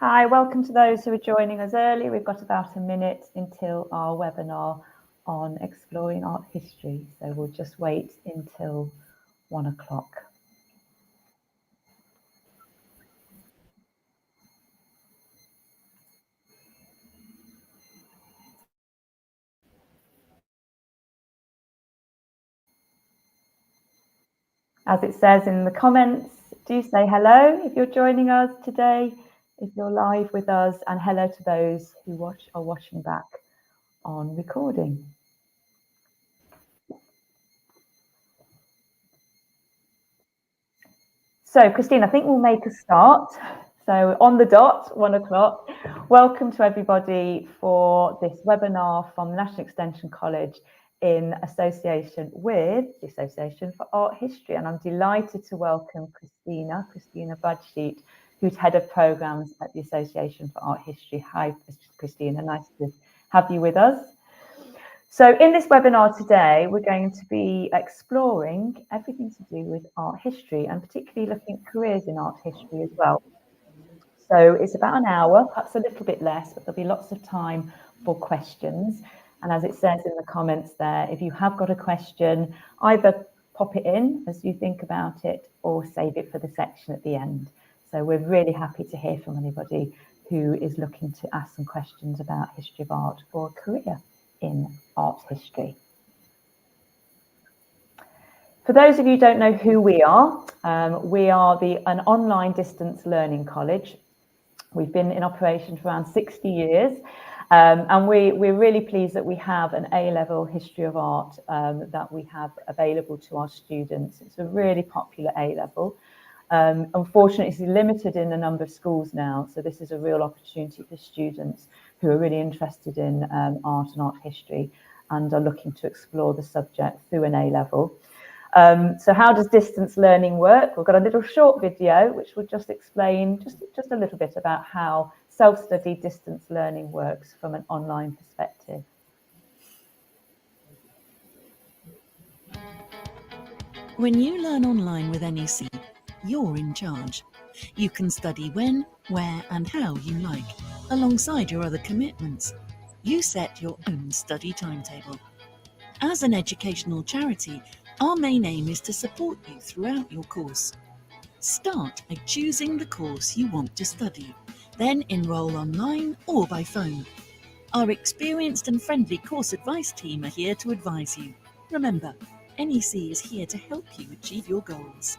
Hi, welcome to those who are joining us early. We've got about a minute until our webinar on exploring art history, so we'll just wait until 1 o'clock. As it says in the comments, do say hello if you're joining us today, if you're live with us, and hello to those who are watching back on recording. So, Christine, I think we'll make a start. So on the dot, 1 o'clock. Welcome to everybody for this webinar from the National Extension College in association with the Association for Art History. And I'm delighted to welcome Christina Bradsheet, who's Head of Programmes at the Association for Art History. Hi, Christina, nice to have you with us. So in this webinar today, we're going to be exploring everything to do with art history and particularly looking at careers in art history as well. So it's about an hour, perhaps a little bit less, but there'll be lots of time for questions. And as it says in the comments there, if you have got a question, either pop it in as you think about it or save it for the section at the end. So we're really happy to hear from anybody who is looking to ask some questions about history of art or a career in art history. For those of you who don't know who we are an online distance learning college. We've been in operation for around 60 years, and we're really pleased that we have an A-level history of art that we have available to our students. It's a really popular A-level. Unfortunately, it's limited in the number of schools now, so this is a real opportunity for students who are really interested in art and art history and are looking to explore the subject through an A-level. So how does distance learning work? We've got a little short video which will just explain just a little bit about how self-study distance learning works from an online perspective. When you learn online with NEC, you're in charge. You can study when, where and how you like, alongside your other commitments. You set your own study timetable. As an educational charity, our main aim is to support you throughout your course. Start by choosing the course you want to study, then enroll online or by phone. Our experienced and friendly course advice team are here to advise you. Remember, NEC is here to help you achieve your goals.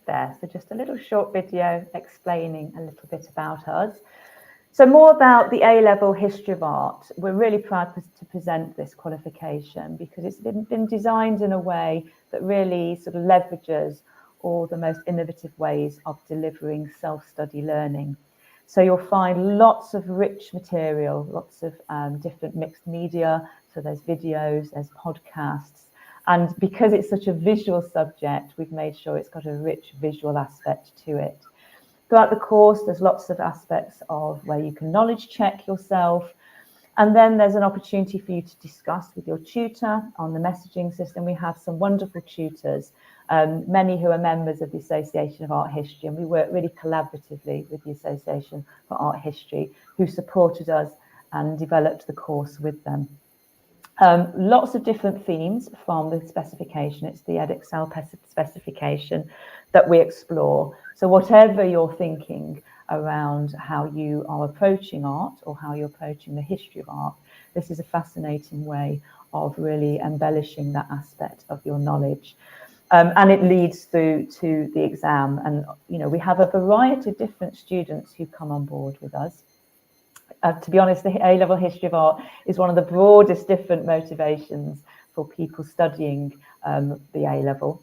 There, so just a little short video explaining a little bit about us. So more about the A-level history of art. We're really proud to present this qualification because it's been designed in a way that really sort of leverages all the most innovative ways of delivering self-study learning. So you'll find lots of rich material, lots of different mixed media. So there's videos, there's podcasts. And because it's such a visual subject, we've made sure it's got a rich visual aspect to it. Throughout the course, there's lots of aspects of where you can knowledge check yourself. And then there's an opportunity for you to discuss with your tutor on the messaging system. We have some wonderful tutors, many who are members of the Association of Art History, and we work really collaboratively with the Association for Art History, who supported us and developed the course with them. Lots of different themes from the specification. It's the Edexcel specification that we explore. So whatever you're thinking around how you are approaching art or how you're approaching the history of art, this is a fascinating way of really embellishing that aspect of your knowledge. And it leads through to the exam. And, you know, we have a variety of different students who come on board with us. To be honest, the A-level history of art is one of the broadest different motivations for people studying the A-level.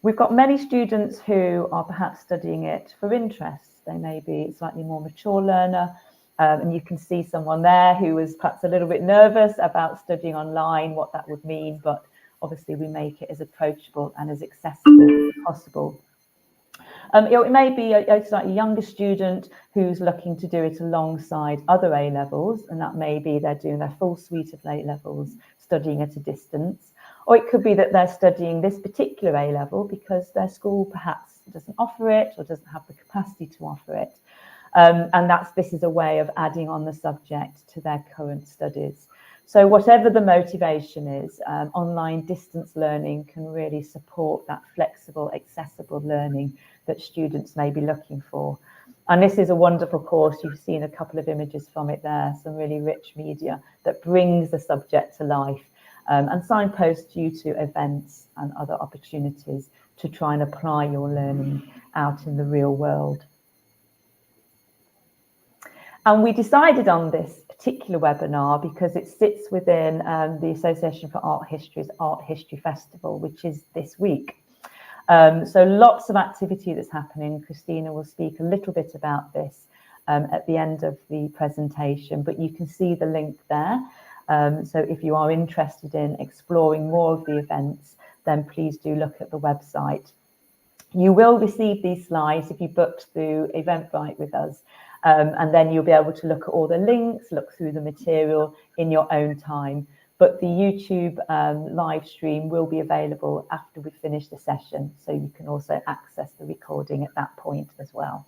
We've got many students who are perhaps studying it for interest. They may be a slightly more mature learner, and you can see someone there who was perhaps a little bit nervous about studying online, what that would mean, but obviously we make it as approachable and as accessible as possible. It may be a slightly younger student who's looking to do it alongside other A-levels, and that may be they're doing their full suite of A-levels, studying at a distance. Or it could be that they're studying this particular A-level because their school perhaps centre doesn't offer it or doesn't have the capacity to offer it. And this is a way of adding on the subject to their current studies. So whatever the motivation is, online distance learning can really support that flexible, accessible learning that students may be looking for. And this is a wonderful course. You've seen a couple of images from it there, some really rich media that brings the subject to life, and signposts you to events and other opportunities to try and apply your learning out in the real world. And we decided on this particular webinar because it sits within the Association for Art History's Art History Festival, which is this week. So lots of activity that's happening. Christina will speak a little bit about this at the end of the presentation, but you can see the link there. So if you are interested in exploring more of the events, then please do look at the website. You will receive these slides if you booked through Eventbrite with us. And then you'll be able to look at all the links, look through the material in your own time. But the YouTube live stream will be available after we finish the session, so you can also access the recording at that point as well.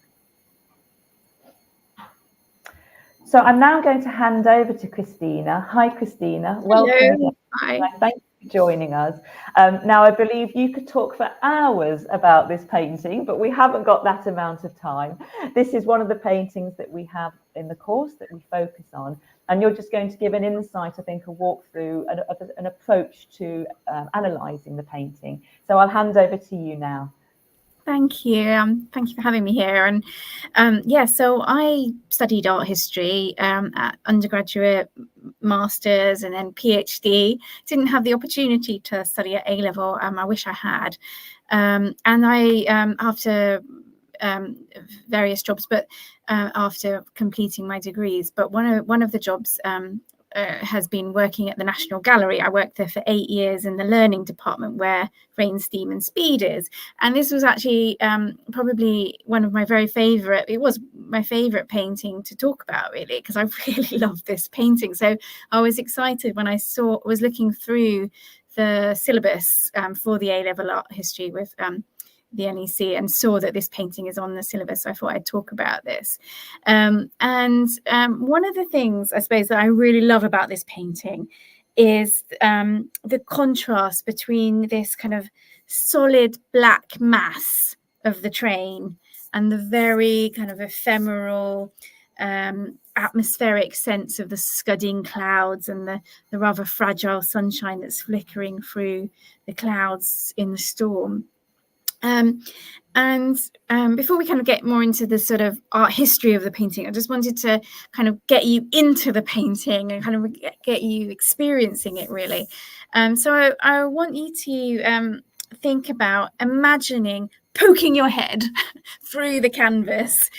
So I'm now going to hand over to Christina. Hi, Christina. Welcome. Hello. Hi. Thank you for joining us. Now, I believe you could talk for hours about this painting, but we haven't got that amount of time. This is one of the paintings that we have in the course that we focus on. And you're just going to give an insight, I think, a walkthrough, an approach to analysing the painting. So I'll hand over to you now. Thank you. Thank you for having me here. And yeah, so I studied art history at undergraduate, master's, and then PhD. Didn't have the opportunity to study at A-level. I wish I had. And I, after various jobs, but after completing my degrees, but one of the jobs has been working at the National Gallery. I worked there for 8 years in the learning department where Rain, Steam and Speed is. And this was actually probably one of my it was my favourite painting to talk about, really, because I really love this painting. So I was excited when I was looking through the syllabus for the A-level art history with the NEC and saw that this painting is on the syllabus. So I thought I'd talk about this. And one of the things I suppose that I really love about this painting is the contrast between this kind of solid black mass of the train and the very kind of ephemeral atmospheric sense of the scudding clouds and the rather fragile sunshine that's flickering through the clouds in the storm. Before we kind of get more into the sort of art history of the painting, I just wanted to kind of get you into the painting and kind of get you experiencing it, really. So I want you to think about imagining poking your head through the canvas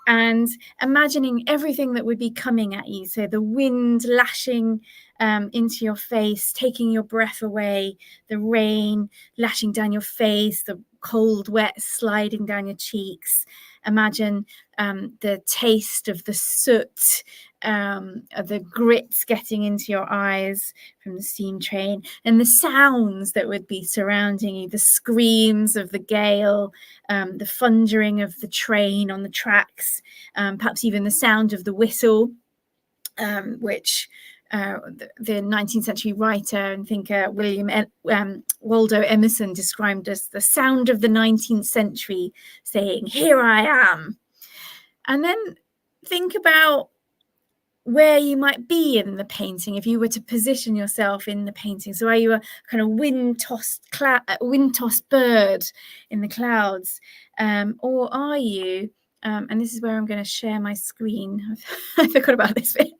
and imagining everything that would be coming at you. So the wind lashing into your face, taking your breath away, the rain lashing down your face, the cold, wet sliding down your cheeks. Imagine the taste of the soot, the grits getting into your eyes from the steam train, and the sounds that would be surrounding you, the screams of the gale, the thundering of the train on the tracks, perhaps even the sound of the whistle, which the 19th century writer and thinker Waldo Emerson described as the sound of the 19th century saying, "Here I am." And then think about where you might be in the painting if you were to position yourself in the painting. So are you a kind of wind-tossed bird in the clouds, or are you and this is where I'm going to share my screen. I forgot about this bit.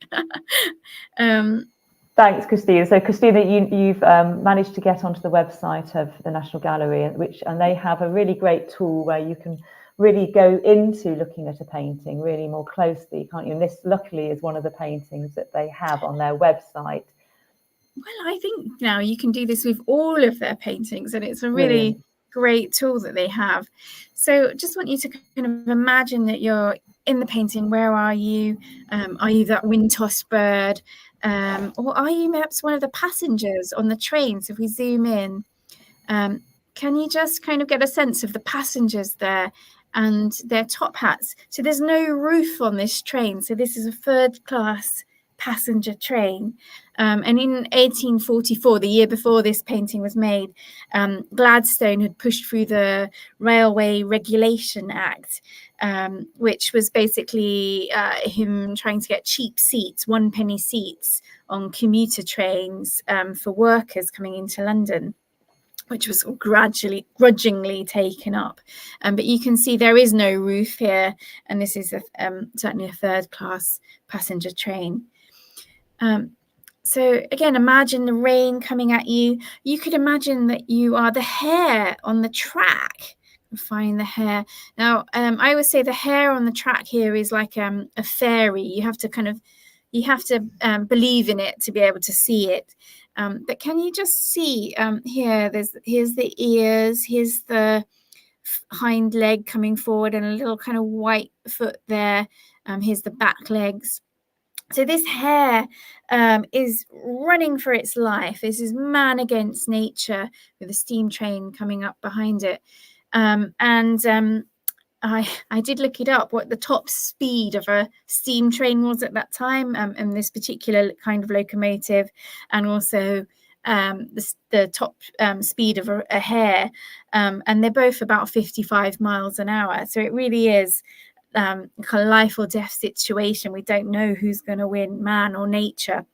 Thanks, Christina. So, Christina, you've managed to get onto the website of the National Gallery, and they have a really great tool where you can really go into looking at a painting really more closely, can't you? And this, luckily, is one of the paintings that they have on their website. Well, I think now you can do this with all of their paintings, and it's a really great tool that they have. So just want you to kind of imagine that you're in the painting. Where are you? Are you that wind-tossed bird? Or are you perhaps one of the passengers on the train? So if we zoom in, can you just kind of get a sense of the passengers there and their top hats? So there's no roof on this train. So this is a third class passenger train. And in 1844, the year before this painting was made, Gladstone had pushed through the Railway Regulation Act, which was basically him trying to get cheap seats, 1 penny seats on commuter trains for workers coming into London, which was grudgingly taken up. But you can see there is no roof here, and this is certainly a third class passenger train. So again, imagine the rain coming at you. You could imagine that you are the hare on the track. Find the hare. Now, I always say the hare on the track here is like a fairy. You have to believe in it to be able to see it. But can you just see here? Here's the ears. Here's the hind leg coming forward, and a little kind of white foot there. Here's the back legs. So this hare is running for its life. This is man against nature with a steam train coming up behind it. I did look it up, what the top speed of a steam train was at that time, and this particular kind of locomotive, and also the top speed of a hare. And they're both about 55 miles an hour. So it really is kind of life or death situation. We don't know who's going to win, man or nature.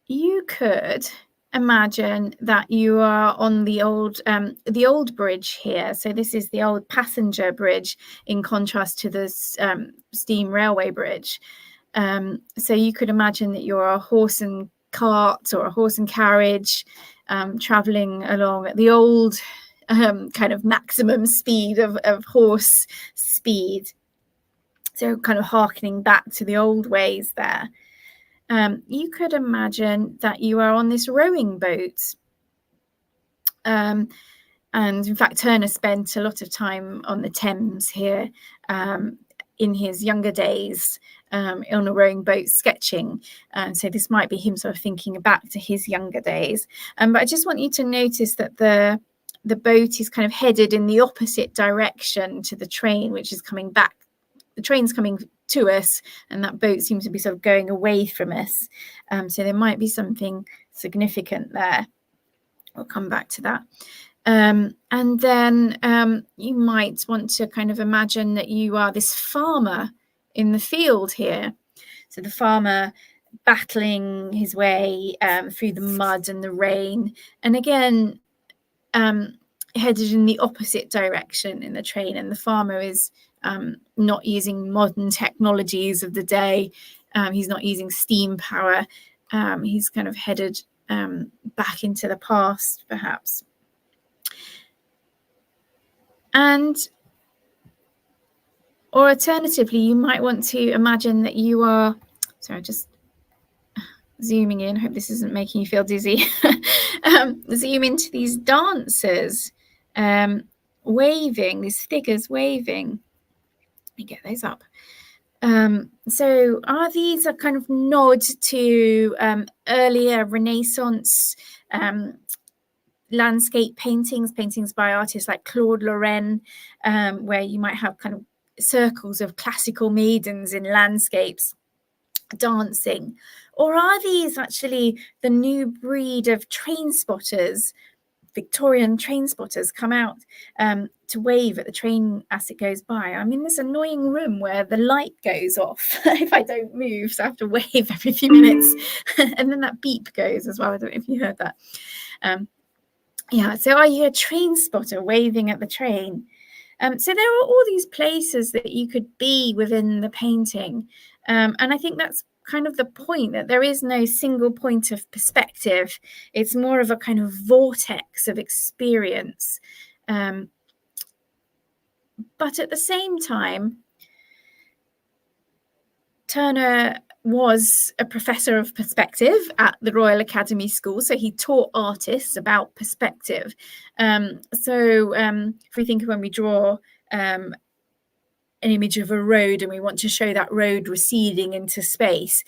You could imagine that you are on the old bridge here. So this is the old passenger bridge in contrast to the steam railway bridge. So you could imagine that you're a horse and cart or a horse and carriage traveling along at the old kind of maximum speed of horse speed. So kind of hearkening back to the old ways there. You could imagine that you are on this rowing boat. And in fact, Turner spent a lot of time on the Thames here in his younger days on a rowing boat sketching. So this might be him sort of thinking back to his younger days. But I just want you to notice that the boat is kind of headed in the opposite direction to the train, which is coming back. The train's coming to us, and that boat seems to be sort of going away from us. So there might be something significant there. We'll come back to that. And then you might want to kind of imagine that you are this farmer in the field here. So the farmer battling his way through the mud and the rain. And again, headed in the opposite direction in the train. And the farmer is not using modern technologies of the day. He's not using steam power. He's kind of headed back into the past, perhaps. Or alternatively, you might want to imagine that you are, sorry, just zooming in. I hope this isn't making you feel dizzy. Zoom into these dancers waving, these figures waving. Let me get those up. So are these a kind of nod to earlier Renaissance landscape paintings by artists like Claude Lorraine, where you might have kind of circles of classical maidens in landscapes dancing? Or are these actually the new breed of train spotters, Victorian train spotters, come out to wave at the train as it goes by? I'm in this annoying room where the light goes off if I don't move, so I have to wave every few minutes. And then that beep goes as well. I don't know if you heard that. Yeah, so are you a train spotter waving at the train? So there are all these places that you could be within the painting. And I think that's kind of the point, that there is no single point of perspective. It's more of a kind of vortex of experience. But at the same time, Turner was a professor of perspective at the Royal Academy School, so he taught artists about perspective. So if we think of when we draw an image of a road and we want to show that road receding into space,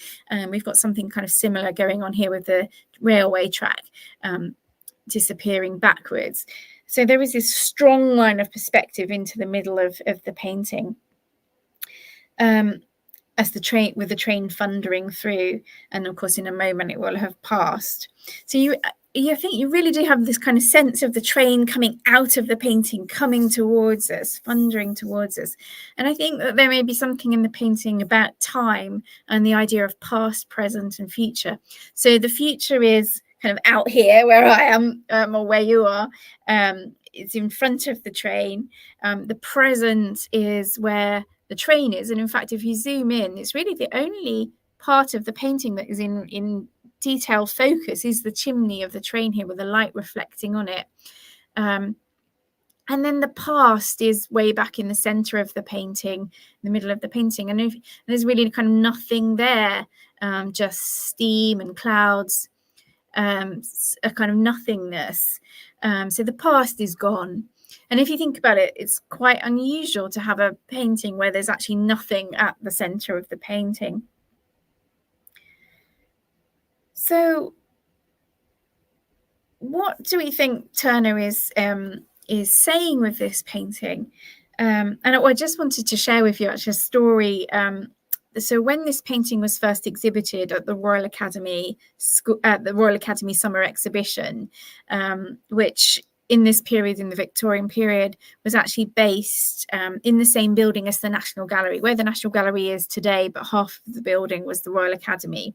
we've got something kind of similar going on here with the railway track. disappearing backwards. So there is this strong line of perspective into the middle of the painting, as the train thundering through, and of course in a moment it will have passed. So you think you really do have this kind of sense of the train coming out of the painting, coming towards us, thundering towards us. And I think that there may be something in the painting about time and the idea of past, present, and future. So the future is kind of out here where I am, or where you are. It's in front of the train. The present is where the train is. And in fact, if you zoom in, it's really the only part of the painting that is in detail focus is the chimney of the train here with the light reflecting on it. And then the past is way back in the center of the painting, in the middle of the painting. And there's really kind of nothing there, just steam and clouds, a kind of nothingness. So the past is gone. And if you think about it, it's quite unusual to have a painting where there's actually nothing at the center of the painting. So what do we think Turner is saying with this painting? And I just wanted to share with you actually a story. So when this painting was first exhibited at the Royal Academy Summer Exhibition, which in this period, in the Victorian period, was actually based in the same building as the National Gallery, where the National Gallery is today, but half of the building was the Royal Academy.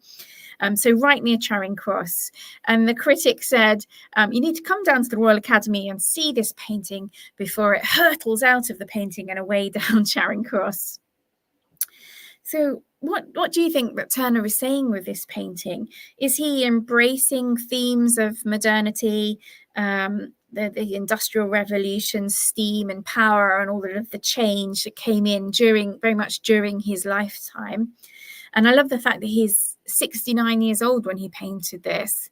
So right near Charing Cross. And the critic said, you need to come down to the Royal Academy and see this painting before it hurtles out of the painting and away down Charing Cross. So what do you think that Turner is saying with this painting? Is he embracing themes of modernity, the Industrial Revolution, steam and power, and all of the change that came in very much during his lifetime? And I love the fact that he's 69 years old when he painted this,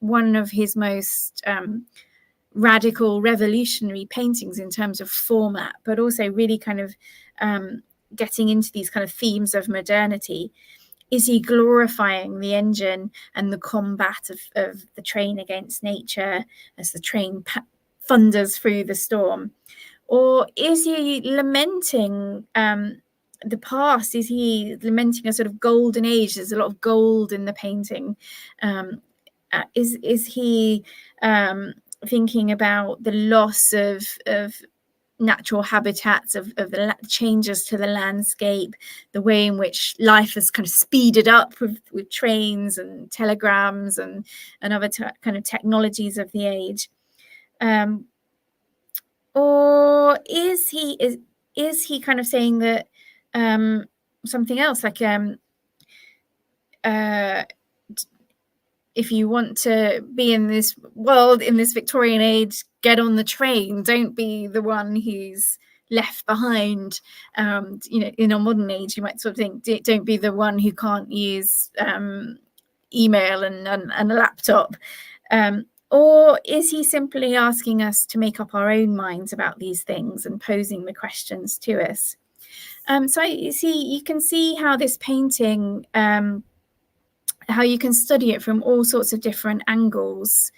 one of his most radical, revolutionary paintings in terms of format, but also really kind of getting into these kind of themes of modernity. Is he glorifying the engine and the combat of the train against nature as the train thunders through the storm? Or is he lamenting the past? Is he lamenting a sort of golden age? There's a lot of gold in the painting. Is he thinking about the loss of natural habitats, of the changes to the landscape, the way in which life has kind of speeded up with trains and telegrams and other kind of technologies of the age? Or is he kind of saying that something else, like if you want to be in this world, in this Victorian age, get on the train. Don't be the one who's left behind. In our modern age, you might sort of think, don't be the one who can't use email and a laptop. Or is he simply asking us to make up our own minds about these things and posing the questions to us? So you can see how this painting, how you can study it from all sorts of different angles.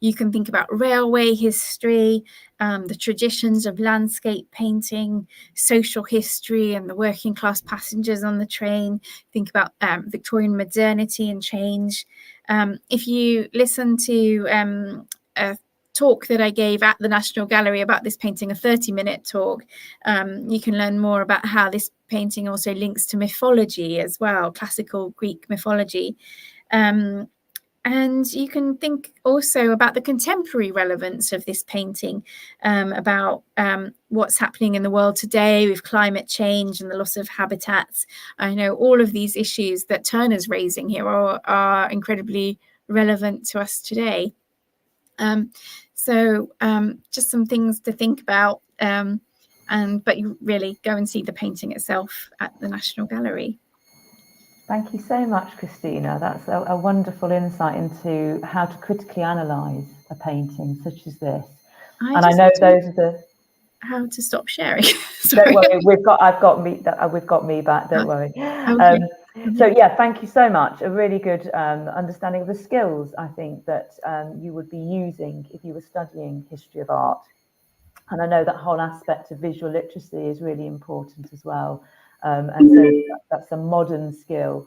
You can think about railway history, the traditions of landscape painting, social history and the working class passengers on the train. Think about Victorian modernity and change. If you listen to a talk that I gave at the National Gallery about this painting, a 30-minute talk, you can learn more about how this painting also links to mythology as well, classical Greek mythology. And you can think also about the contemporary relevance of this painting, about what's happening in the world today with climate change and the loss of habitats. I know all of these issues that Turner's raising here are incredibly relevant to us today. So just some things to think about, but you really go and see the painting itself at the National Gallery. Thank you so much, Christina. That's a wonderful insight into how to critically analyse a painting such as this. I know those are the... How to stop sharing. Don't worry, we've got me back. Don't worry. Okay. So yeah, thank you so much. A really good understanding of the skills I think that you would be using if you were studying history of art. And I know that whole aspect of visual literacy is really important as well. And so that's a modern skill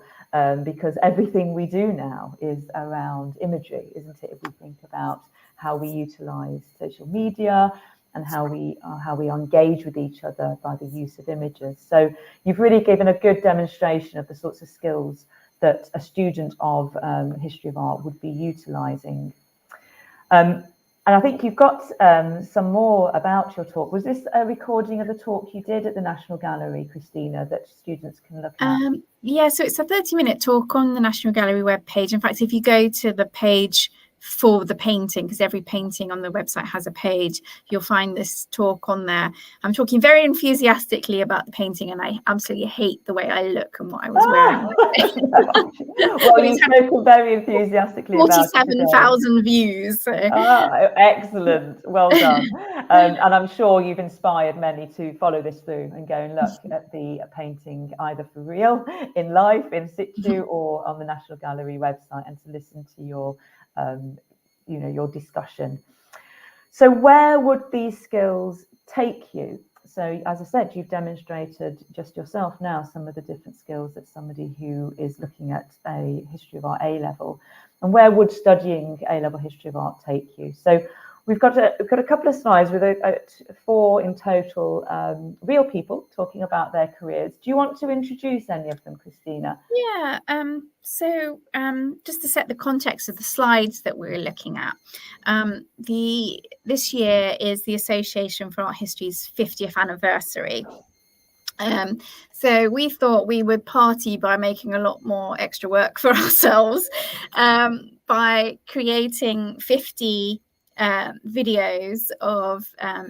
because everything we do now is around imagery, isn't it? If we think about how we utilize social media and how we engage with each other by the use of images. So you've really given a good demonstration of the sorts of skills that a student of history of art would be utilizing. And I think you've got some more about your talk. Was this a recording of the talk you did at the National Gallery, Christina, that students can look at? Yeah, so it's a 30-minute talk on the National Gallery webpage. In fact, if you go to the page for the painting, because every painting on the website has a page, you'll find this talk on there. I'm talking very enthusiastically about the painting, and I absolutely hate the way I look and what I was wearing. Well, you've spoken very enthusiastically about it. 47,000 views. So. Excellent. Well done. And I'm sure you've inspired many to follow this through and go and look at the painting either for real, in life, in situ, or on the National Gallery website, and to listen to your your discussion. So where would these skills take you? So as I said, you've demonstrated just yourself now some of the different skills that somebody who is looking at a history of art A-level, and where would studying A-level history of art take you? So we've got a couple of slides with 4 in total, real people talking about their careers. Do you want to introduce any of them, Christina? Yeah, so just to set the context of the slides that we're looking at, this year is the Association for Art History's 50th anniversary. So we thought we would party by making a lot more extra work for ourselves by creating 50 videos of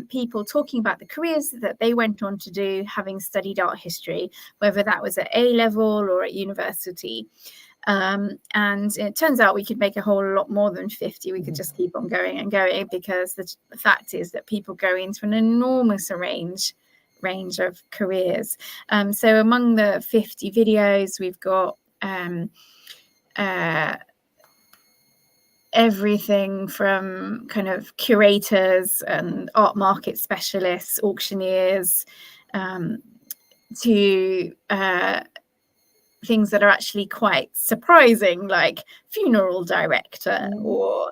people talking about the careers that they went on to do having studied art history, whether that was at A-level or at university. And it turns out we could make a whole lot more than 50. We could just keep on going and going, because the fact is that people go into an enormous range of careers. So among the 50 videos, we've got everything from kind of curators and art market specialists, auctioneers, to things that are actually quite surprising, like funeral director or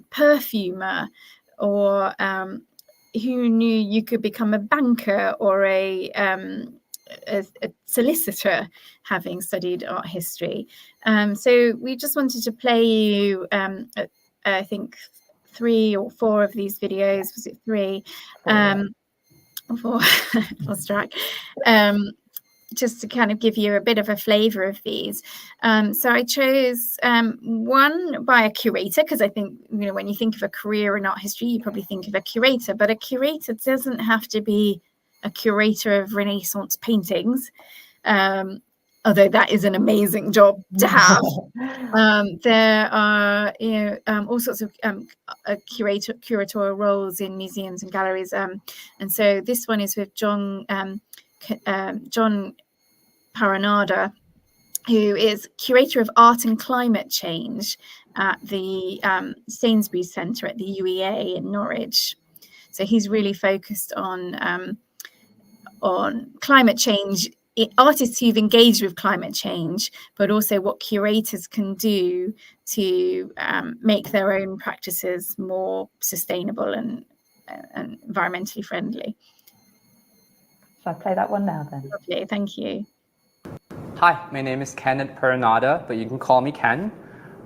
perfumer, or who knew you could become a banker or a solicitor having studied art history. So we just wanted to play you, I think 3 or 4 of these videos. Was it 3? 4. Lost track. Just to kind of give you a bit of a flavor of these. So I chose one by a curator, because I think, when you think of a career in art history, you probably think of a curator, but a curator doesn't have to be a curator of Renaissance paintings, although that is an amazing job to have. There are all sorts of curatorial roles in museums and galleries, and so this one is with John Paranada, who is curator of art and climate change at the Sainsbury's Centre at the UEA in Norwich. So he's really focused on climate change, artists who've engaged with climate change, but also what curators can do to make their own practices more sustainable and environmentally friendly. Shall I play that one now then? Lovely, thank you. Hi, my name is Kenneth Paranada, but you can call me Ken.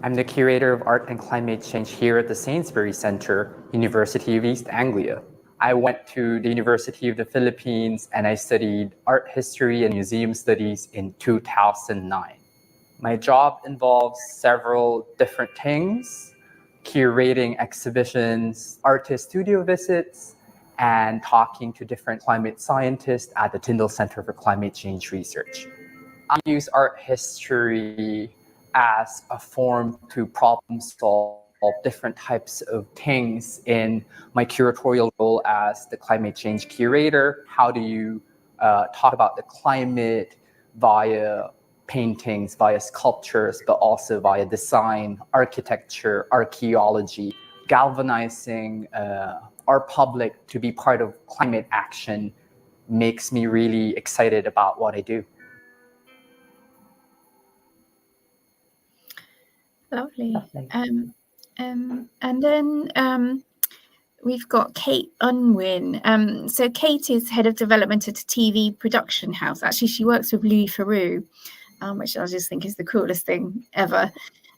I'm the curator of art and climate change here at the Sainsbury's Centre, University of East Anglia. I went to the University of the Philippines and I studied art history and museum studies in 2009. My job involves several different things: curating exhibitions, artist studio visits, and talking to different climate scientists at the Tyndall Center for Climate Change Research. I use art history as a form to problem solve different types of things in my curatorial role as the climate change curator. How do you talk about the climate via paintings, via sculptures, but also via design, architecture, archaeology, galvanizing our public to be part of climate action makes me really excited about what I do. Lovely. And then we've got Kate Unwin. So Kate is head of development at a TV production house. Actually, she works with Louis Theroux, which I just think is the coolest thing ever.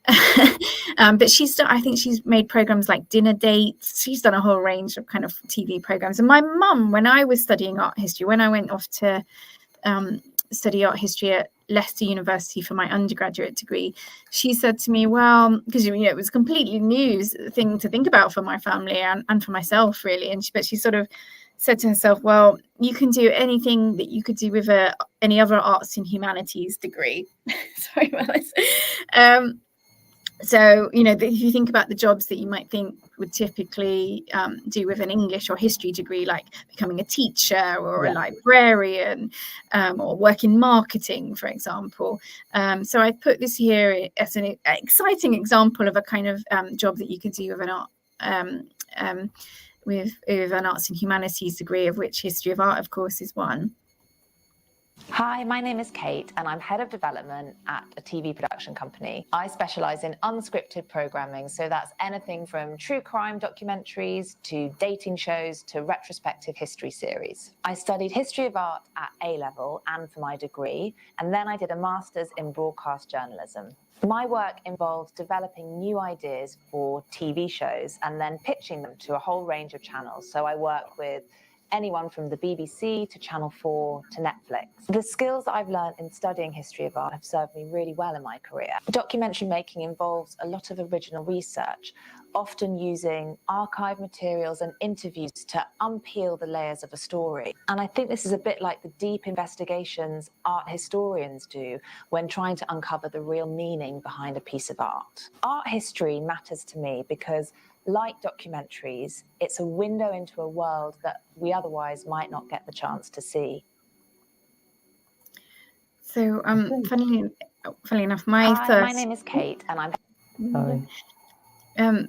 But I think she's made programs like Dinner Dates. She's done a whole range of kind of TV programs. And my mum, when I was studying art history, when I went off to study art history at Leicester University for my undergraduate degree, she said to me, well, because it was a completely new thing to think about for my family and for myself, really. But she sort of said to herself, well, you can do anything that you could do with any other arts and humanities degree. Sorry about this. So, if you think about the jobs that you might think would typically do with an English or history degree, like becoming a teacher or a librarian or work in marketing, for example. So I put this here as an exciting example of a kind of job that you could do with with an arts and humanities degree, of which history of art, of course, is one. Hi, my name is Kate and I'm head of development at a TV production company. I specialise in unscripted programming, so that's anything from true crime documentaries to dating shows to retrospective history series. I studied history of art at A-level and for my degree, and then I did a master's in broadcast journalism. My work involves developing new ideas for TV shows and then pitching them to a whole range of channels. So I work with anyone from the BBC to Channel 4 to Netflix. The skills that I've learned in studying history of art have served me really well in my career. Documentary making involves a lot of original research, often using archive materials and interviews to unpeel the layers of a story. And I think this is a bit like the deep investigations art historians do when trying to uncover the real meaning behind a piece of art. Art history matters to me because, like documentaries, it's a window into a world that we otherwise might not get the chance to see. So, funnily enough, my name is Kate, and I'm.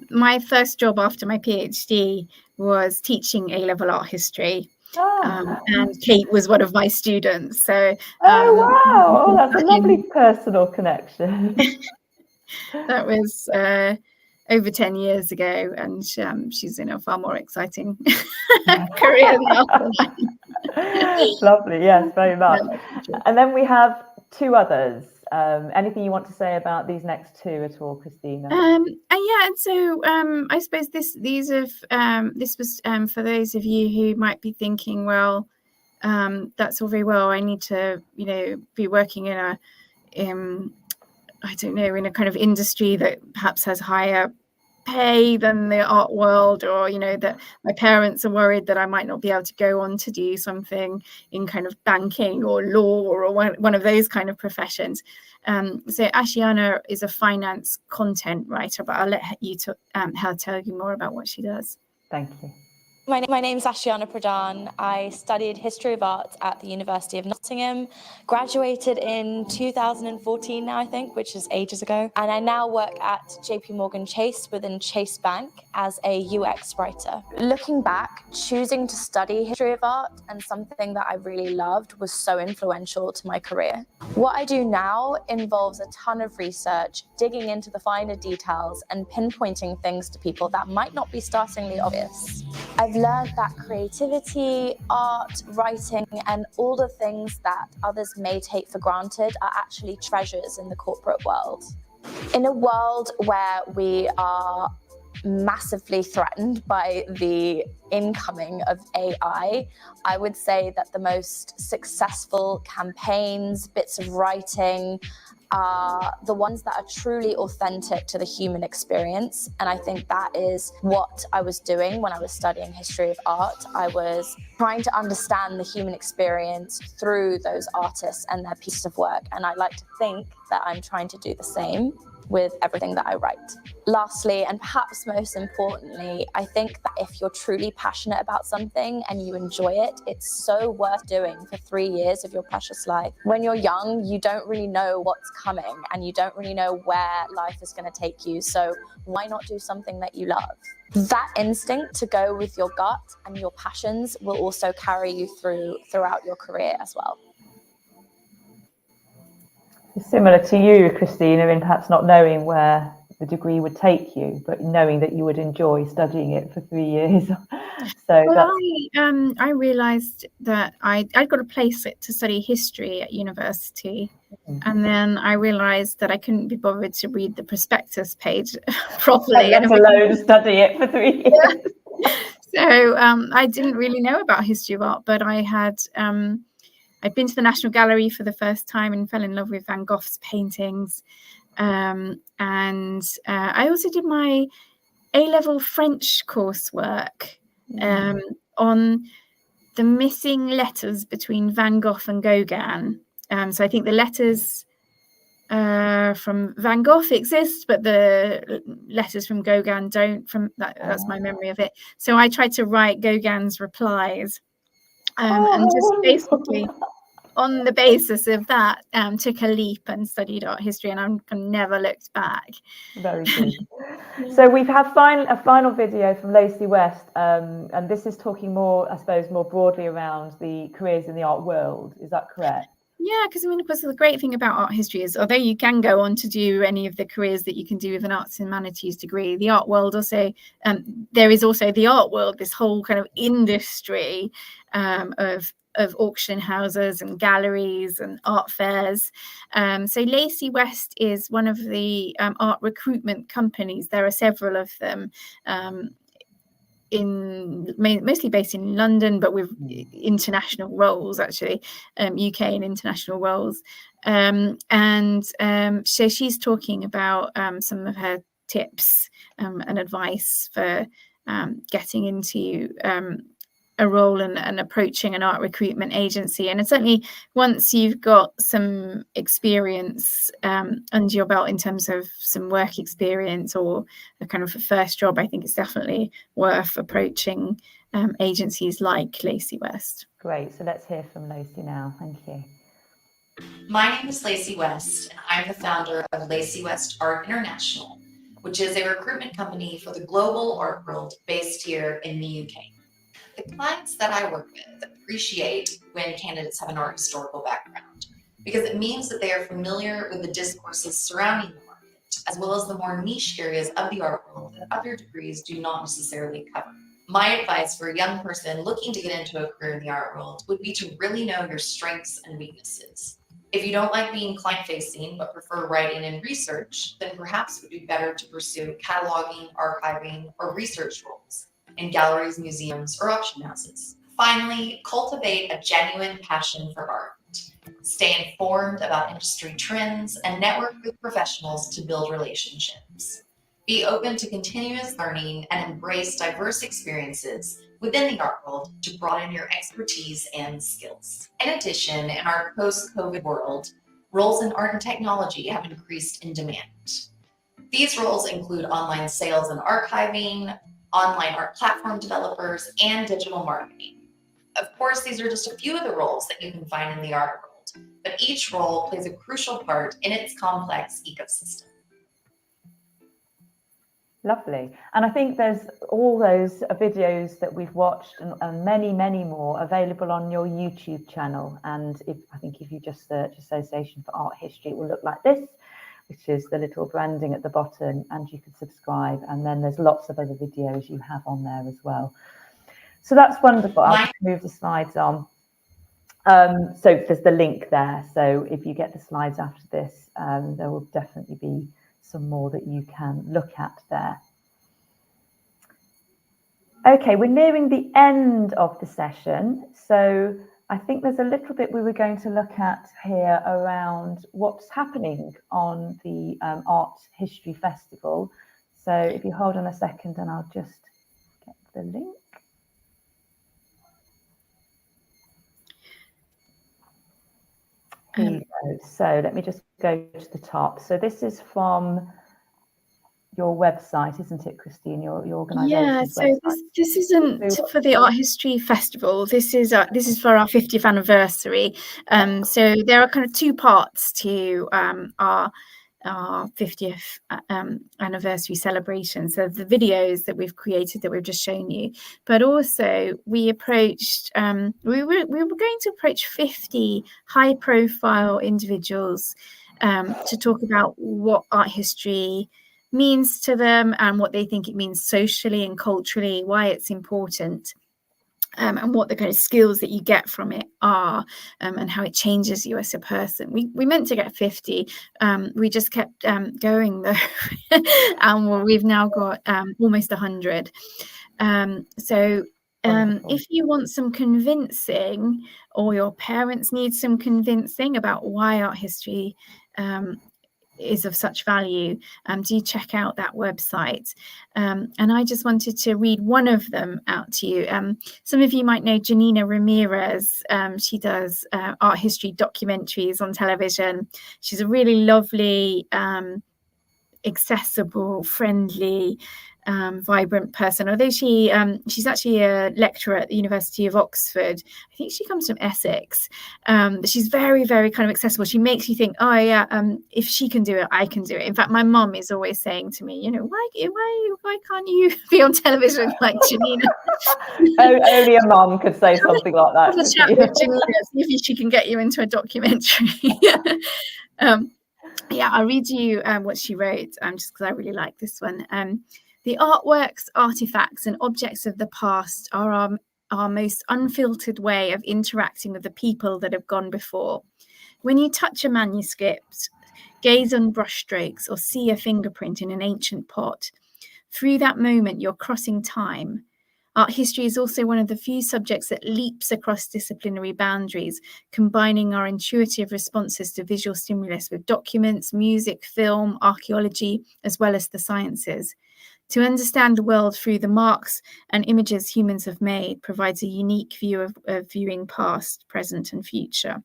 My first job after my PhD was teaching A-level art history, and Kate was one of my students. So, wow! That's a lovely personal connection. That was over 10 years ago, and she's in a far more exciting career now. Lovely, yes, very much. And then we have two others. Anything you want to say about these next two at all, Christina? So I suppose this was for those of you who might be thinking, well, that's all very well. I need to, be working in a kind of industry that perhaps has higher pay than the art world, or that my parents are worried that I might not be able to go on to do something in kind of banking or law or one of those kind of professions. So Ashiana is a finance content writer, but I'll let her tell you more about what she does. Thank you. My name's Ashiana Pradhan. I studied history of art at the University of Nottingham, graduated in 2014 now, I think, which is ages ago. And I now work at JP Morgan Chase within Chase Bank as a UX writer. Looking back, choosing to study history of art and something that I really loved was so influential to my career. What I do now involves a ton of research, digging into the finer details and pinpointing things to people that might not be startlingly obvious. I've learned that creativity, art, writing, and all the things that others may take for granted are actually treasures in the corporate world. In a world where we are massively threatened by the incoming of AI, I would say that the most successful campaigns, bits of writing, are the ones that are truly authentic to the human experience. And I think that is what I was doing when I was studying history of art. I was trying to understand the human experience through those artists and their pieces of work. And I like to think that I'm trying to do the same with everything that I write. Lastly, and perhaps most importantly, I think that if you're truly passionate about something and you enjoy it, it's so worth doing for 3 years of your precious life. When you're young, you don't really know what's coming and you don't really know where life is going to take you. So why not do something that you love? That instinct to go with your gut and your passions will also carry you throughout your career as well. Similar to you, Christina, in perhaps not knowing where the degree would take you, but knowing that you would enjoy studying it for 3 years. So well, I realised that I'd got a place to study history at university. And then I realised that I couldn't be bothered to read the prospectus page properly. Let alone study it for 3 years. Yeah. So I didn't really know about history of art, but I'd been to the National Gallery for the first time and fell in love with Van Gogh's paintings. And I also did my A-level French coursework on the missing letters between Van Gogh and Gauguin. So I think the letters from Van Gogh exist, but the letters from Gauguin don't. That's my memory of it. So I tried to write Gauguin's replies, and just basically on the basis of that, took a leap and studied art history, and I've never looked back. Very good. So we've had a final video from Lacey West, and this is talking more, I suppose, more broadly around the careers in the art world. Is that correct? Yeah, because I mean, of course, the great thing about art history is, although you can go on to do any of the careers that you can do with an arts and humanities degree, the art world also, there is also the art world, this whole kind of industry of auction houses and galleries and art fairs. So Lacey West is one of the art recruitment companies. There are several of them. Mostly based in London, but with international roles, actually, UK and international roles. So she's talking about some of her tips and advice for getting into a role and approaching an art recruitment agency. And certainly once you've got some experience under your belt in terms of some work experience or a kind of a first job, I think it's definitely worth approaching agencies like Lacey West. Great. So let's hear from Lacey now. Thank you. My name is Lacey West, and I'm the founder of Lacey West Art International, which is a recruitment company for the global art world based here in the UK. The clients that I work with appreciate when candidates have an art historical background because it means that they are familiar with the discourses surrounding the market, as well as the more niche areas of the art world that other degrees do not necessarily cover. My advice for a young person looking to get into a career in the art world would be to really know your strengths and weaknesses. If you don't like being client-facing but prefer writing and research, then perhaps it would be better to pursue cataloging, archiving, or research roles in galleries, museums, or auction houses. Finally, cultivate a genuine passion for art. Stay informed about industry trends and network with professionals to build relationships. Be open to continuous learning and embrace diverse experiences within the art world to broaden your expertise and skills. In addition, in our post-COVID world, roles in art and technology have increased in demand. These roles include online sales and archiving, online art platform developers, and digital marketing. Of course, these are just a few of the roles that you can find in the art world, but each role plays a crucial part in its complex ecosystem. Lovely. And I think there's all those videos that we've watched and many, many more available on your YouTube channel. And I think if you just search Association for Art History, it will look like this, which is the little branding at the bottom, and you can subscribe. And then there's lots of other videos you have on there as well. So that's wonderful. I'll just move the slides on. So there's the link there. So if you get the slides after this, there will definitely be some more that you can look at there. Okay, we're nearing the end of the session. So I think there's a little bit we were going to look at here around what's happening on the Art History Festival. So if you hold on a second and I'll just get the link. Here you go. So let me just go to the top. So this is from your website, isn't it, Christine? Your Yeah, organisation's so website. this isn't for the Art History Festival. This is for our 50th anniversary. So there are kind of two parts to our 50th anniversary celebration. So the videos that we've created that we've just shown you, but also we approached we were going to approach 50 high-profile individuals to talk about what art history means to them and what they think it means socially and culturally, why it's important. And what the kind of skills that you get from it are, and how it changes you as a person. We meant to get 50. We just kept going though, and we've now got almost 100. So if you want some convincing, or your parents need some convincing about why art history is of such value, do check out that website. And I just wanted to read one of them out to you. Some of you might know Janina Ramirez. She does art history documentaries on television. She's a really lovely, accessible, friendly, vibrant person. Although she's actually a lecturer at the University of Oxford. I think she comes from Essex. But she's very, very kind of accessible. She makes you think, oh yeah, if she can do it, I can do it. In fact, my mum is always saying to me, why can't you be on television like Janina? Only a mum could say something like that. Have a chat with Janina, see if she can get you into a documentary. Yeah, I'll read you what she wrote, just because I really like this one. The artworks, artifacts, and objects of the past are our most unfiltered way of interacting with the people that have gone before. When you touch a manuscript, gaze on brushstrokes, or see a fingerprint in an ancient pot, through that moment you're crossing time. Art history is also one of the few subjects that leaps across disciplinary boundaries, combining our intuitive responses to visual stimulus with documents, music, film, archaeology, as well as the sciences. To understand the world through the marks and images humans have made provides a unique view of viewing past, present, and future.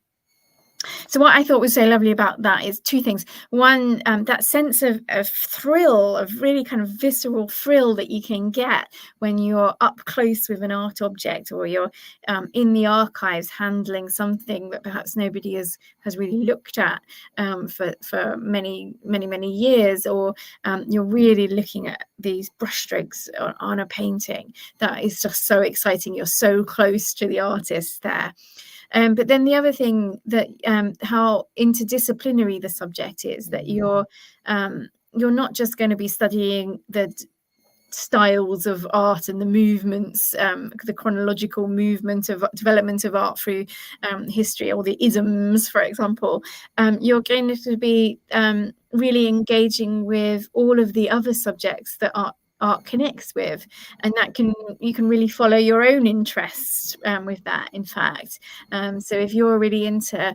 So what I thought was so lovely about that is two things. One, that sense of thrill, of really kind of visceral thrill that you can get when you're up close with an art object, or you're in the archives handling something that perhaps nobody has really looked at for many years, or you're really looking at these brushstrokes on a painting. That is just so exciting. You're so close to the artist there. But then the other thing that how interdisciplinary the subject is, that you're not just going to be studying the styles of art and the movements, the chronological movement of development of art through history, or the isms, for example. You're going to be really engaging with all of the other subjects that art connects with, and that you can really follow your own interests with that, in fact. So if you're really into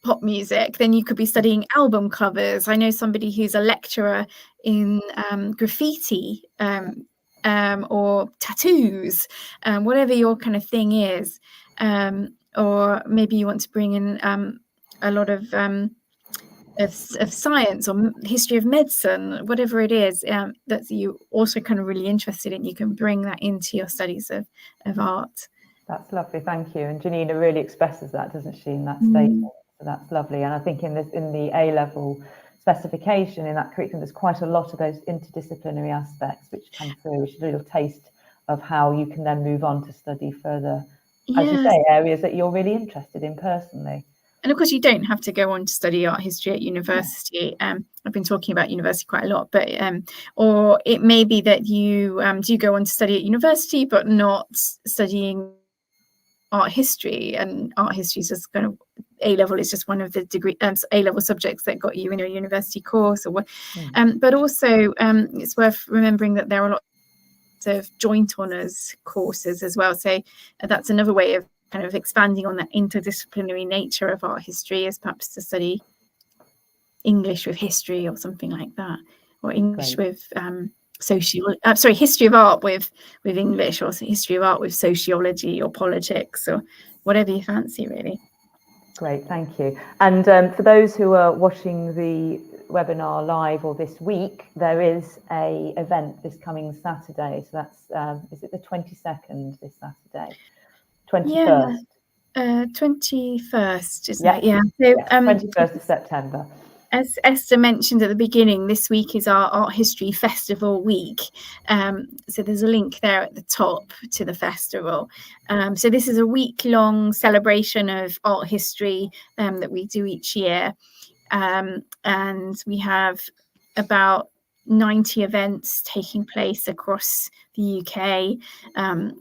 pop music, then you could be studying album covers. I know somebody who's a lecturer in graffiti or tattoos, whatever your kind of thing is, or maybe you want to bring in a lot of science or history of medicine, whatever it is that you also kind of really interested in. You can bring that into your studies of art. That's lovely, thank you. And Janina really expresses that, doesn't she, in that statement? So that's lovely. And I think in the A-level specification in that curriculum, there's quite a lot of those interdisciplinary aspects which come through, which is a little taste of how you can then move on to study further, as you say, areas that you're really interested in personally. And of course, you don't have to go on to study art history at university. I've been talking about university quite a lot, but or it may be that you do go on to study at university, but not studying art history. And art history is just kind of A-level is just one of the degree A-level subjects that got you in a university course, or but also it's worth remembering that there are lots of joint honours courses as well. So that's another way of kind of expanding on that interdisciplinary nature of art history, is perhaps to study English with history or something like that, or English with history of art with English, or history of art with sociology or politics, or whatever you fancy, really. Great, thank you. And for those who are watching the webinar live or this week, there is a event this coming Saturday. So that's, is it the 22nd this Saturday? 21st? Yeah, 21st, isn't Yeah. it? Yeah. So, Yes, 21st of September. As Esther mentioned at the beginning, this week is our Art History Festival week. So there's a link there at the top to the festival. So this is a week-long celebration of art history that we do each year. And we have about 90 events taking place across the UK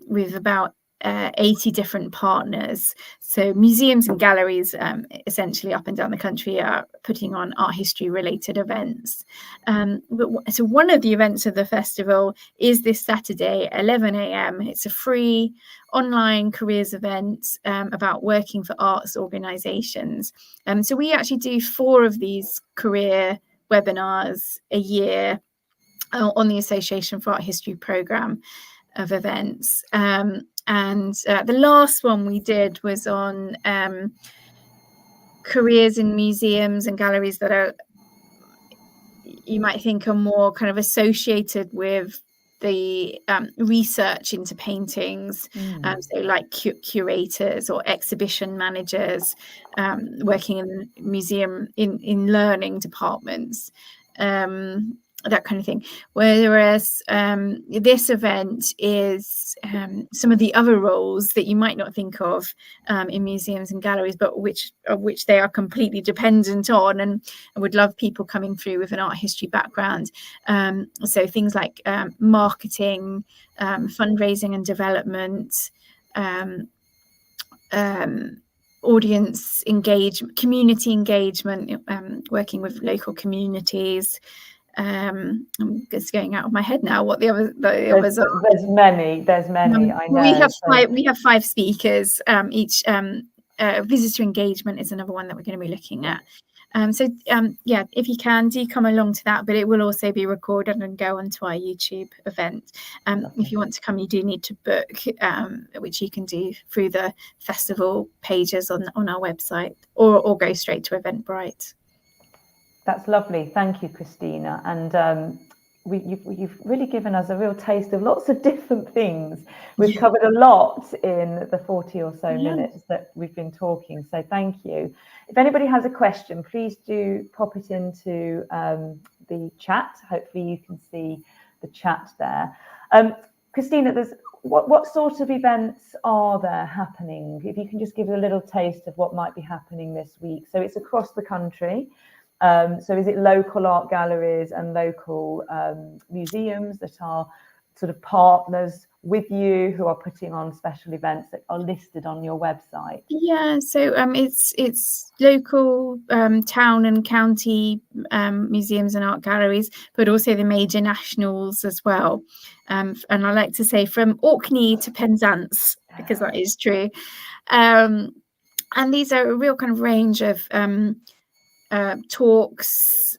with about 80 different partners. So museums and galleries essentially up and down the country are putting on art history related events. So one of the events of the festival is this Saturday, 11 a.m. It's a free online careers event about working for arts organisations. So we actually do 4 of these career webinars a year on the Association for Art History programme of events. And the last one we did was on careers in museums and galleries that are, you might think, are more kind of associated with the research into paintings, so like curators or exhibition managers working in museum in learning departments, that kind of thing. Whereas this event is some of the other roles that you might not think of in museums and galleries, but of which they are completely dependent on, and I would love people coming through with an art history background. So things like marketing, fundraising and development, audience engagement, community engagement, working with local communities. It's going out of my head now what the others are. There's many. I know. We have 5 speakers. Each visitor engagement is another one that we're going to be looking at. Yeah, if you can, do come along to that, but it will also be recorded and go onto our YouTube event. If you want to come, you do need to book, which you can do through the festival pages on our website, or go straight to Eventbrite. That's lovely. Thank you, Christina. And you've really given us a real taste of lots of different things. We've covered a lot in the 40 or so minutes that we've been talking. So thank you. If anybody has a question, please do pop it into the chat. Hopefully you can see the chat there. Christina, what sort of events are there happening? If you can just give a little taste of what might be happening this week. So it's across the country. So is it local art galleries and local museums that are sort of partners with you, who are putting on special events that are listed on your website? Yeah, so it's local town and county museums and art galleries, but also the major nationals as well. And I like to say from Orkney to Penzance, because that is true. And these are a real kind of range of talks,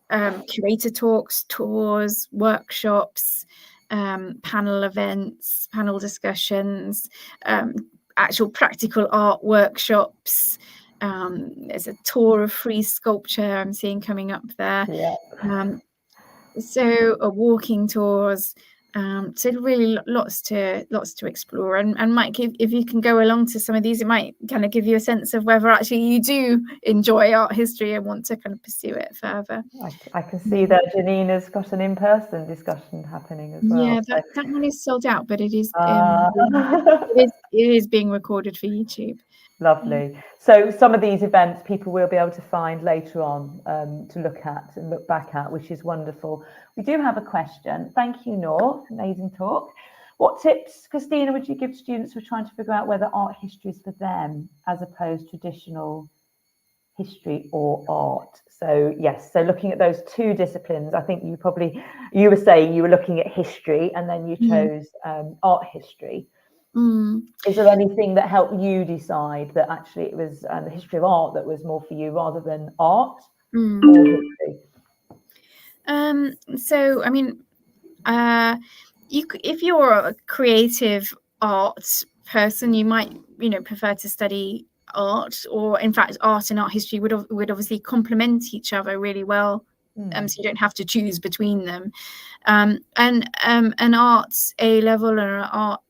curator talks, tours, workshops, panel events, panel discussions, actual practical art workshops. There's a tour of free sculpture I'm seeing coming up there. So walking tours. So really lots to explore, and Mike, if you can go along to some of these, it might kind of give you a sense of whether actually you do enjoy art history and want to kind of pursue it further. I can see that Janina's got an in-person discussion happening as well. Yeah, that one is sold out, but it is it is being recorded for YouTube. Lovely. So some of these events people will be able to find later on to look at and look back at, which is wonderful. We do have a question. Thank you, Noor. Amazing talk. What tips, Christina, would you give students who are trying to figure out whether art history is for them as opposed to traditional history or art? So yes, so looking at those 2 disciplines, I think you were saying you were looking at history and then you chose art history. Is there anything that helped you decide that actually it was the history of art that was more for you rather than art or history? So I mean, if you're a creative art person, you might prefer to study art, or in fact art and art history would obviously complement each other really well. So you don't have to choose between them. And an arts A level or an art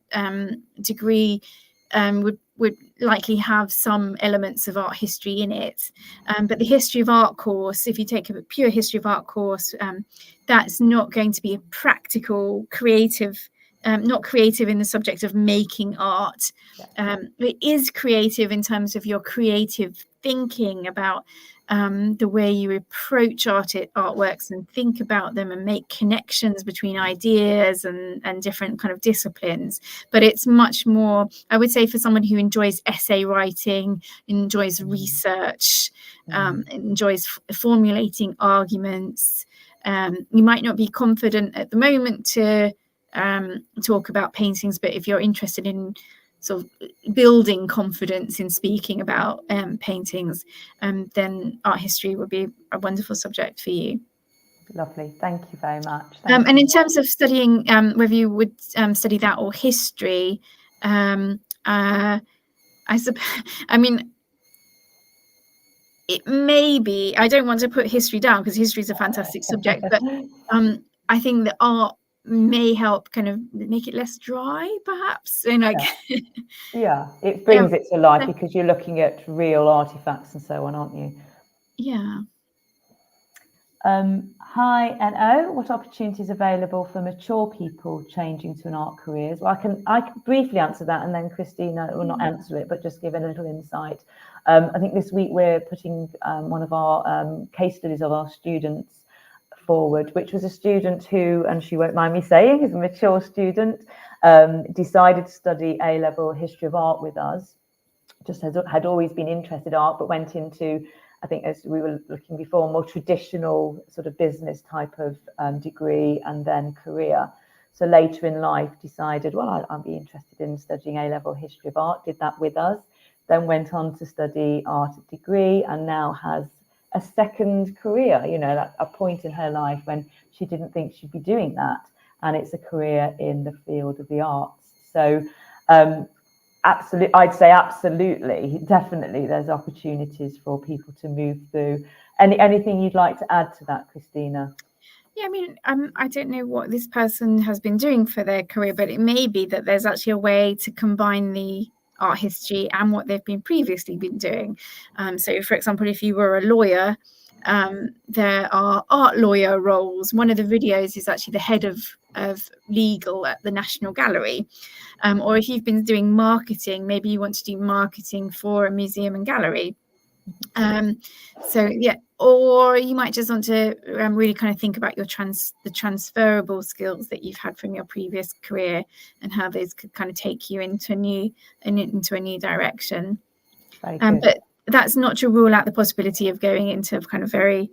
degree would likely have some elements of art history in it, but the history of art course, if you take a pure history of art course, that's not going to be a practical, creative, not creative in the subject of making art. It is creative in terms of your creative thinking about the way you approach artworks and think about them and make connections between ideas and different kind of disciplines. But it's much more, I would say, for someone who enjoys essay writing, enjoys research, enjoys formulating arguments. You might not be confident at the moment to talk about paintings, but if you're interested in sort of building confidence in speaking about paintings, then art history would be a wonderful subject for you. Lovely, thank you very much. And in terms of studying, whether you would study that or history, I mean, it may be, I don't want to put history down because history is a fantastic subject, but I think that art may help kind of make it less dry, perhaps. And like, yeah, it brings it to life because you're looking at real artifacts and so on, aren't you? Yeah. Hi, NO. What opportunities available for mature people changing to an art careers? Well, I can briefly answer that, and then Christina will not answer it, but just give a little insight. I think this week we're putting one of our case studies of our students forward, which was a student who, and she won't mind me saying, is a mature student, decided to study A-level history of art with us. Just had always been interested in art, but went into, I think, as we were looking before, more traditional sort of business type of degree and then career. So later in life decided, well, I'd be interested in studying A-level history of art, did that with us, then went on to study art at degree, and now has a second career, you know, at a point in her life when she didn't think she'd be doing that. And it's a career in the field of the arts. So absolutely, I'd say absolutely, definitely there's opportunities for people to move through. Anything you'd like to add to that, Christina? Yeah, I mean, I don't know what this person has been doing for their career, but it may be that there's actually a way to combine the art history and what they've been previously been doing. So, for example, if you were a lawyer, there are art lawyer roles. One of the videos is actually the head of legal at the National Gallery. Or if you've been doing marketing, maybe you want to do marketing for a museum and gallery. So yeah, or you might just want to really kind of think about your the transferable skills that you've had from your previous career and how those could kind of take you into a new direction. But that's not to rule out the possibility of going into kind of very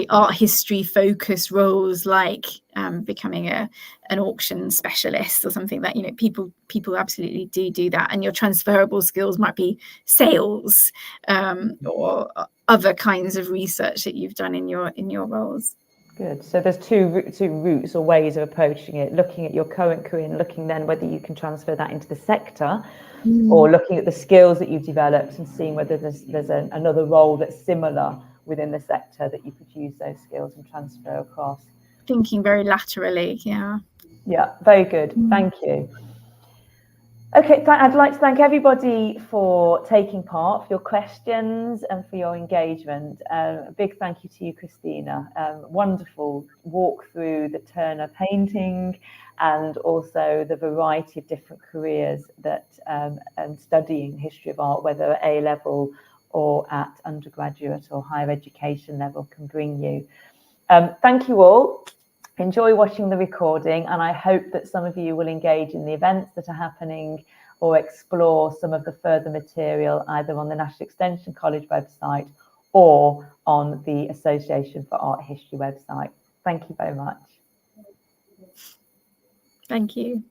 art history focused roles, like becoming an auction specialist or something. That, you know, people absolutely do that, and your transferable skills might be sales or other kinds of research that you've done in your roles. Good. So there's two routes or ways of approaching it: looking at your current career and looking then whether you can transfer that into the sector, or looking at the skills that you've developed and seeing whether there's another role that's similar within the sector that you could use those skills and transfer across. Thinking very laterally, yeah. Yeah, very good. Thank you. Okay, I'd like to thank everybody for taking part, for your questions and for your engagement. A big thank you to you, Christina. Wonderful walk through the Turner painting and also the variety of different careers that studying history of art, whether at A-level or at undergraduate or higher education level, can bring you. Thank you all. Enjoy watching the recording, and I hope that some of you will engage in the events that are happening or explore some of the further material either on the National Extension College website or on the Association for Art History website. Thank you very much. Thank you.